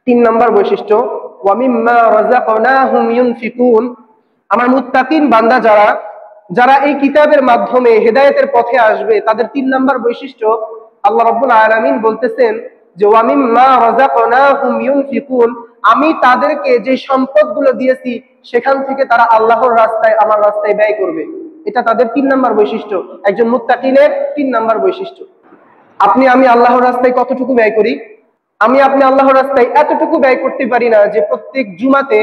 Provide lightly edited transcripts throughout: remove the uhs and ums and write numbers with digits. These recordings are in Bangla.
তিন নম্বর বৈশিষ্ট্য, ওয়া মিম্মা রাযাকনাহুম ইউনফিকুন। আমার মুত্তাকিন বান্দা যারা যারা এই কিতাবের মাধ্যমে হেদায়েতের পথে আসবে, তাদের তিন নম্বর বৈশিষ্ট্য আল্লাহ রাব্বুল আলামিন বলতেছেন যে ওয়া মিম্মা রাযাকনাহুম ইউনফিকুন, আমি তাদেরকে যে সম্পদগুলো দিয়েছি সেখান থেকে তারা আল্লাহর রাস্তায়, আমার রাস্তায় ব্যয় করবে। এটা তাদের তিন নম্বর বৈশিষ্ট্য, একজন মুত্তাকিনের তিন নম্বর বৈশিষ্ট্য। আমি আল্লাহর রাস্তায় কতটুকু ব্যয় করি? আপনি আল্লাহর রাস্তায় এতটুকু ব্যয় করতে পারি না যে প্রত্যেক জুমাতে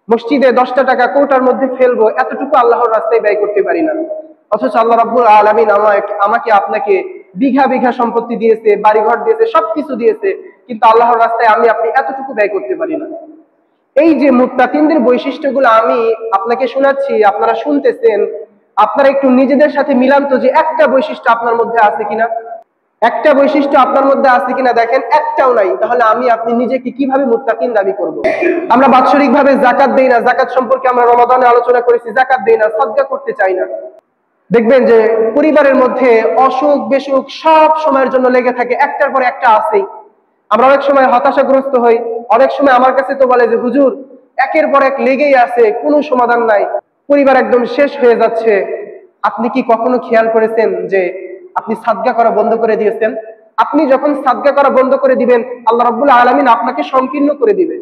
মসজিদে 10টা টাকা কোটার মধ্যে ফেলবো, এতটুকু আল্লাহর রাস্তায় ব্যয় করতে পারি না। অথচ আল্লাহ রাব্বুল আলামিন আমাকে আপনাকে বিঘা বিঘা সম্পত্তি দিয়েছে, বাড়িঘর দিয়েছে, সবকিছু দিয়েছে, কিন্তু আল্লাহর রাস্তায় আপনি এতটুকু ব্যয় করতে পারি না। এই যে মুত্তাকিনদের বৈশিষ্ট্যগুলো আমি আপনাকে শোনাচ্ছি, আপনারা শুনতেছেন, আপনারা একটু নিজেদের সাথে মিলান তো যে একটা বৈশিষ্ট্য আপনার মধ্যে আছে কিনা। একটা বৈশিষ্ট্য আপনার মধ্যে আছে কিনা দেখেন, একটাও নাই। তাহলে আপনি নিজেকে কিভাবে মুত্তাকিন দাবি করব? আমরা বাৎসরিক ভাবে জাকাত দেই না, জাকাত সম্পর্কে আমরা রমাদানে আলোচনা করেছি, জাকাত দেই না, সাদকা করতে চাই না। দেখবেন যে পরিবারের মধ্যে অসুখ বিসুখ সব সময়ের জন্য লেগে থাকে, একটার পর একটা আছেই। আমরা অনেক সময় হতাশাগ্রস্ত হই, অনেক সময় আমার কাছে তো বলে যে হুজুর একের পর এক লেগেই আছে, কোনো সমাধান নাই, পরিবার একদম শেষ হয়ে যাচ্ছে। আপনি কি কখনো খেয়াল করেছেন যে আপনি সাদকা করা বন্ধ করে দিয়েছেন? আপনি যখন সাদকা করা বন্ধ করে দিবেন, আল্লাহ রাব্বুল আলামিন আপনাকে সংকীর্ণ করে দিবে।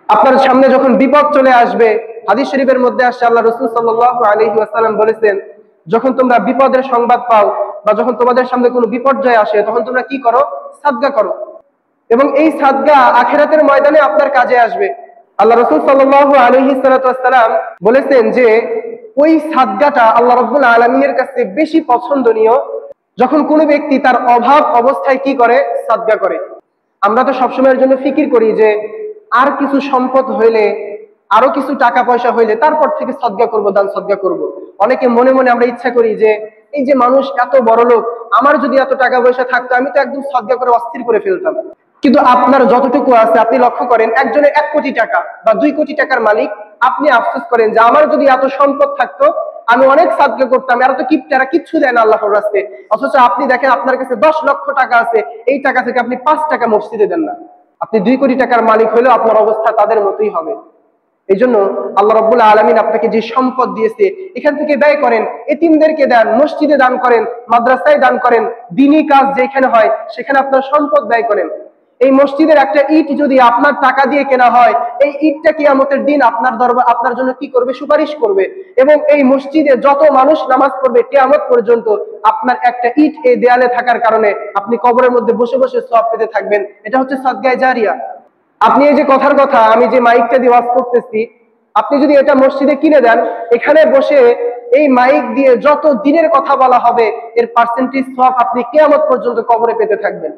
আপনার সামনে যখন বিপদ চলে আসবে, হাদিস শরীফের মধ্যে আসছে আল্লাহ রাসূল সাল্লাল্লাহু আলাইহি ওয়াসাল্লাম বলেছেন, যখন তোমরা বিপদের সংবাদ পাও বা যখন তোমাদের সামনে কোনো বিপর্যয় আসে, তখন তোমরা কি করো? সাদকা করো। এবং এই সাদকা আখিরাতের ময়দানে আপনার কাজে আসবে। আল্লাহ রাসূল সাল্লাল্লাহু আলাইহি ওয়াসাল্লাম বলেছেন যে ওই সাদকাটা আল্লাহ রাব্বুল আলামিনের কাছে বেশি পছন্দনীয় যখন কোনো ব্যক্তি তার অভাব অবস্থায় কি করে? সাদকা করে। আমরা তো সবসময়ের জন্য ফিকির করি যে আর কিছু সম্পদ হইলে, আরো কিছু টাকা পয়সা হইলে তারপর থেকে সাদকা করব, দান সাদকা করব। অনেকে মনে মনে আমরা ইচ্ছা করি যে এই যে মানুষ এত বড় লোক, আমার যদি এত টাকা পয়সা থাকতো আমি তো একদম সাদকা করে অস্থির করে ফেলতাম। কিন্তু আপনার যতটুকু আছে আপনি লক্ষ্য করেন, একজনের 1 কোটি টাকা বা 2 কোটি টাকার মালিক, আপনি আফসোস করেন যে আমার যদি এত সম্পদ থাকতো আমি অনেক সাদকা করতাম, এরা তো কিপটারা, কিচ্ছু দেয় না আল্লাহর রাস্তায়। অথচ আপনি দেখেন আপনার কাছে 10 লক্ষ টাকা আছে, এই টাকা থেকে আপনি 5 টাকা মসজিদে দেন না। আপনি 2 কোটি টাকার মালিক হলেও আপনার অবস্থা তাদের মতোই হবে। এই জন্য আল্লাহ রাব্বুল আলামিন আপনাকে যে সম্পদ দিয়েছে এখান থেকে ব্যয় করেন, এতিমদেরকে দেন, মসজিদে দান করেন, মাদ্রাসায় দান করেন, দ্বীনি কাজ যেখানে হয় সেখানে আপনার সম্পদ ব্যয় করেন। এই মসজিদের একটা ইট যদি আপনার টাকা দিয়ে কেনা হয়, এই ইটটা কিয়ামতের দিন আপনার জন্য কি করবে? সুপারিশ করবে। এবং এই মসজিদে যত মানুষ নামাজ পড়বে কিয়ামত পর্যন্ত আপনার একটা ইট এই দেয়ালে থাকার কারণে আপনি কবরের মধ্যে বসে বসে সওয়াব পেতে থাকবেন। এটা হচ্ছে সাদগায়ে জারিয়া। আপনি এই যে কথার কথা, আমি যে মাইকটা দিয়ে ওয়াজ করতেছি, আপনি যদি এটা মসজিদে কিনে দেন, এখানে বসে এই মাইক দিয়ে যত দিনের কথা বলা হবে এর পার্সেন্টেজ সওয়াব আপনি কিয়ামত পর্যন্ত কবরে পেতে থাকবেন।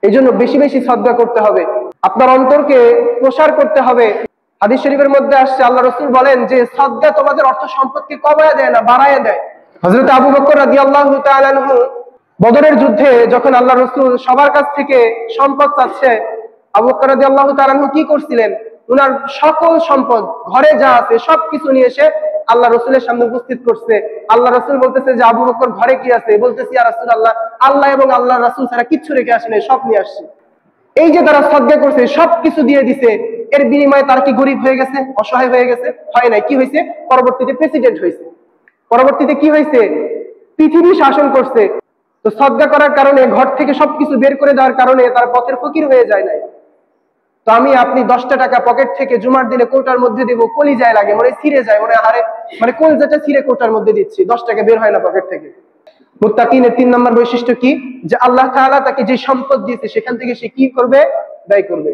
এই জন্য বেশি বেশি সাদকা করতে হবে, আপনার অন্তরকে প্রসার করতে হবে। হাদিস শরীফের মধ্যে আসছে আল্লাহ রাসূল বলেন যে সাদকা তোমাদের অর্থ সম্পদকে কমায় দেয় না, বাড়ায় দেয়। হযরত আবু বকর রাদিয়াল্লাহু তাআলা আনহু বদরের যুদ্ধে যখন আল্লাহ রাসূল সবার কাছ থেকে সম্পদ চাচ্ছে, আবু বকর রাদিয়াল্লাহু তাআলা আনহু কি করছিলেন? উনার সকল সম্পদ, ঘরে যা আছে সবকিছু নিয়ে এসে আল্লাহ রাসূলের সামনে উপস্থিত করছে। আল্লাহ রাসূল বলতেছে যে আবু বকর ঘরে কি আছে? বলতেছি ইয়া রাসূলুল্লাহ, আল্লাহ এবং আল্লাহ রাসূল ছাড়া কিচ্ছু রেখে আসেনি, সব নিয়ে আসছে। এই যে তারা সাদকা করছে, সবকিছু দিয়ে দিছে, এর বিনিময়ে তারা কি গরিব হয়ে গেছে? অসহায় হয়ে গেছে? হয় নাই। কি হয়েছে? পরবর্তীতে প্রেসিডেন্ট হয়েছে। পরবর্তীতে কি হয়েছে? পৃথিবী শাসন করছে। তো সাদকা করার কারণে, ঘর থেকে সবকিছু বের করে দেওয়ার কারণে তার পথের ফকির হয়ে যায় নাই। তো আপনি 10টা টাকা পকেট থেকে জুমার দিনে কোটার মধ্যে দিব, কলিজায় লাগে, মনে ছিঁড়ে যায়, মনে হারে মানে কলজাটা ছিঁড়ে কোটার মধ্যে দিচ্ছি, 10 টাকা বের হয় না পকেট থেকে। মুত্তাকিনের 3 নম্বর বৈশিষ্ট্য কি? যে আল্লাহ তাআলা তাকে যে সম্পদ দিয়েছে সেখান থেকে সে কি করবে? ব্যয় করবে।